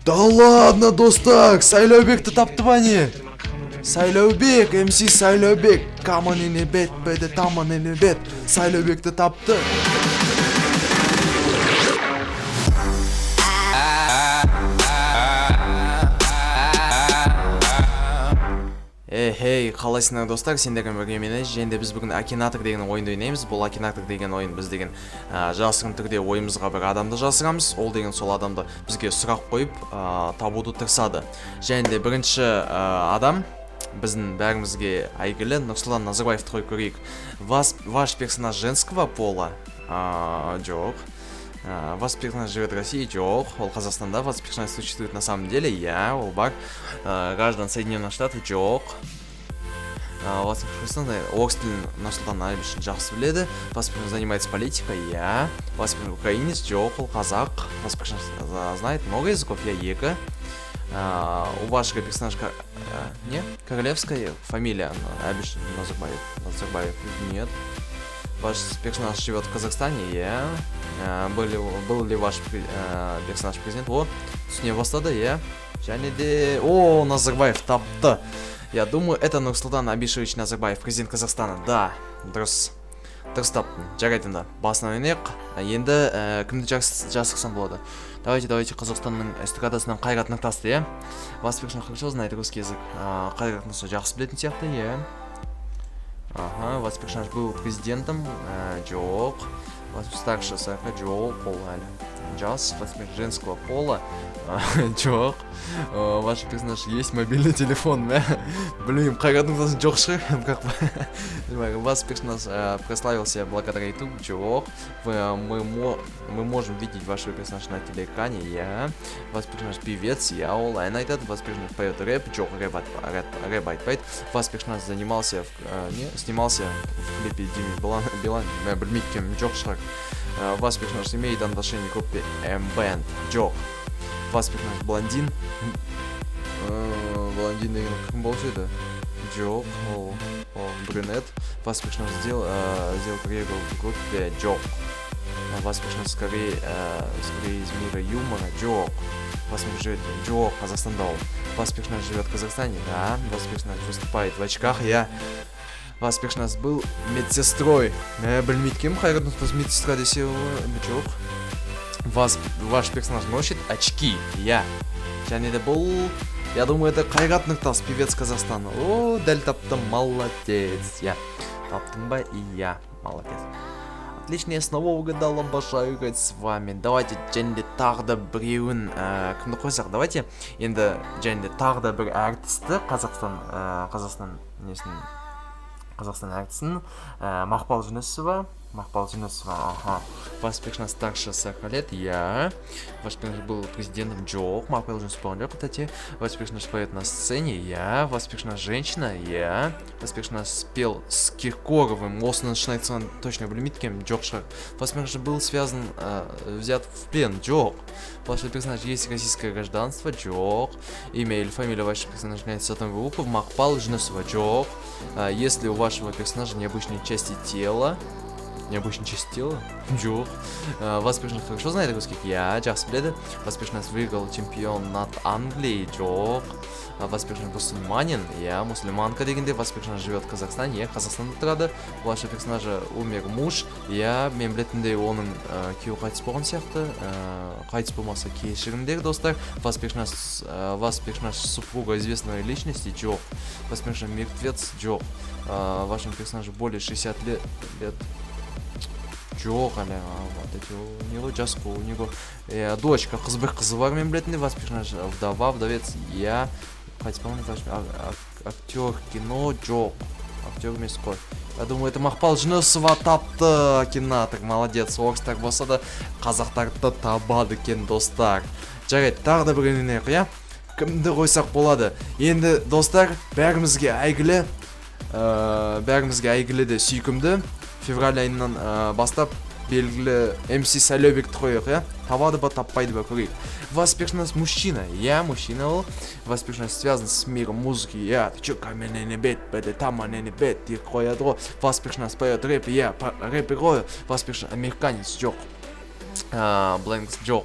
Да ладно, достар, Сайлаубекті тапты ба не? Сайлаубек, МС Сайлаубек, камон in бет, беді тамон in бет, Сайлаубекті тапты. Хей, қалайсыңдар достар, сендермен бірге мен және де біз бүгін Акинатор деген ойынды ойнаймыз. Бұл Акинатор деген ойын біз деген жасырын түрде ойымызға бір адамды жасырамыз. Ол деген сол адамды бізге сұрақ қойып табуды тырысады. Және де бірінші адам біздің бәрімізге әйгілі Нұрсұлтан Назарбаевты қойып көрейік. Ваш персонаж женского пола? Жоқ. Ваш персонаж живет в России? Жоқ. Ол Қазақстанда. Ваш персонаж существует на самом деле? Я. Ол бар. Граждан Соединенных Штатов? Жоқ. Ваш персонаж орыс тілін Нұрсұлтан Назарбаев жақсы біледі. Ваш персонаж занимается политикой? Я. Ваш персонаж украинец? Жоқ. Ол қазақ. Ваш персонаж знает много языков? Я. Екі. У вашего персонажа не королевская фамилия? Назарбаев? Нет. Ваш персонаж живет в Казахстане? Я. Был ли ваш персонаж президент? О, түсіне бастады, я. Және де... О, Назарбаев тапты. Я думаю, это Нурсултан Абишевич Назарбаев, президент Казахстана. Да, дұрыс таптың. Жарайды да. Басынан ойнайық. Енді кімді жасықсан болады? Давайте Қазақстанның эстрадасынан Қайрат Нұртасты, я. Вас персонаж хорошо знает русский язык. Қайрат Нұртасты жақсы білетін сияқты, я. Ага, вас персонаж был президентом? Жоқ. Вас старше 40? Жоқ. Пол әлі жас. Вас женского пола? Жоқ. Ваш персонаж есть мобильный телефон? Блин, Қайрат Нұртасын жоқ шығар. Вас персонаж прославился благодаря YouTube? Жоқ. Мы можем видеть вашего персонажа на телеэкране? Я. Вас персонаж певец? Я. Ол ән айтады. Вас персонаж поет рэп? Жоқ. Рэп айтпайды. Вас персонаж снимался в клипе Димы Билан? Білмейді кем, жоқ шығар. Вас персонаж имеет отношение к группе M-Band? Жоқ. Вас персонаж блондин? Блондин деген кім болушы еді? Жоқ. Ол брюнет. Вас персонаж сделал карьеру в группе? Жоқ. Вас персонаж скорее из мира юмора? Жоқ. Вас персонаж живет? Жоқ. Казахстанда ол. Вас персонаж живет в Казахстане? Да. Вас персонаж выступает в очках? Я. Вас персонаж был медсестрой? Білмейді кем, Қайрат Нұртас медсестра десе? Жоқ. Ваш персонаж носит очки? Я. Және де бұл... Я думаю, это Қайрат Нұртас, певец Казахстана. О, дәл таптым, молодец. Я. Таптым ба? И я. Молодец. Отлично, я снова угадал, обожаю играть с вами. Давайте және де тағы да біреуін кімді қойсақ? Давайте енді және де тағы да бір әртісті Қазақстан әртісін Мақпал Жүнісова. Ага. Ваш персонаж старше 40 лет? Я. Ваш персонаж был президентом? Жоқ. Мақпал Жүнісова жоқ, кстати. Ваш персонаж поет на сцене? Я. Ваш персонаж женщина? Я. Ваш персонаж спел с Киркоровым? Осыны шын точно білмейді кем? Жоқ шығар. Ваш персонаж был взят в плен? Жоқ. Ваш персонаж есть российское гражданство? Жоқ. Имя или фамилия вашего персонажа является составной группы? Мақпал Жүнісова? Жоқ. Если у вашего персонажа необычные части тела? Жоқ. Вас персонаж хорошо знает русский? Я. Жақсы біледі. Вас персонаж выиграл чемпионат Англии? Жоқ. Вас персонаж мусульманин? Я. Мусульманка дегенде. Вас персонаж живет в Казахстане? Я. Қазақстанда тұрады. У вашего персонажа умер муж? Я. Мен білетіндей оның күйеуі қайтыс болған сияқты. Қайтыс болмаса кешіріңдер, достар. Вас персонаж супруга известной личности? Жоқ. Вас персонаж мертвец? Жоқ. Вашему персонажу более 60 лет? Жоқ, у него жасқа, у него дочка, қызы бар, мен білетінде. Вас персонаж вдовец? Я. Қайтыс болған актер кино? Жоқ. Актер емес қой. Я думаю, это Мақпал Жүнісова тапты. Акинатор, молодец. Орыстар болса да қазақтарды табады екен, достар. Жарайды, тағы да бір ойнайық, я? Кімді қойсақ болады? Енді, достар, бәрімізге әйгілі де сүйкімді февраль айынан бастап белгілі МС Сайлаубекті қойық, я? Табады ба, таппайды ба, көрейік. Вас персонаж мужчина? Я, мужчина ол. Вас персонаж связан с миром музыки? Я. Ты чё, камен не бет, беде там не бет, тек қояды ғой. Вас персонаж поет рэп? Я, рэп қою. Вас персонаж американец? Жоқ. Блэнкс? Жоқ.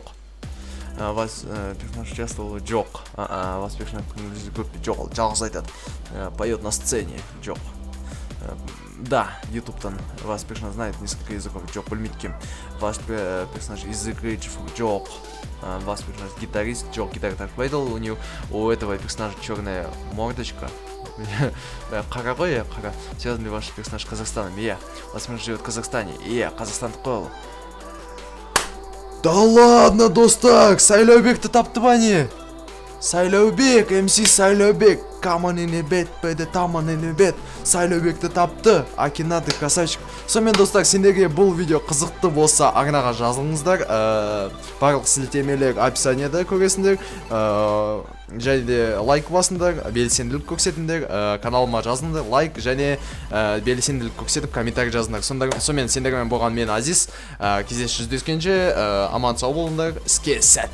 Вас персонаж участвовал? Жоқ. Вас персонаж көп жоқ, жалғыз айтады. Поет на сцене? Жоқ. Да, ютубтан вас персонаж знает несколько языков? Жоқ, білмейді кем. Ваш персонаж из игры жоқ. Вас персонаж гитарист? Жоқ, гитара тартпайды, у этого персонажа черная мордочка. Қара ғой, қара. Связан ли ваш персонаж с Казахстаном? Иә. Вас персонаж живет в Казахстане? Иә, Қазақстандық қой ол. Да ладно, достар, Сайлаубекті тапты ба не? Сайлаубек, МС Сайлаубек, камон in a bed, бәді тамон in a bed. Сайлаубекті тапты, Акинаты красавчик. Сонымен достар, сендерге бұл видео қызықты болса арнаға жазылыңыздар. Барлық сілтемелер описанияда көресіңдер. Және де лайк басыңдар, белсенділік көрсетіңдер, каналыма жазыңдар, лайк және белсенділік көрсетіп комментарий жазыңдар. Сонымен сендермен болған мен Азиз. Кездесіп жүздескенше аман сау болыңдар. Іске сәт.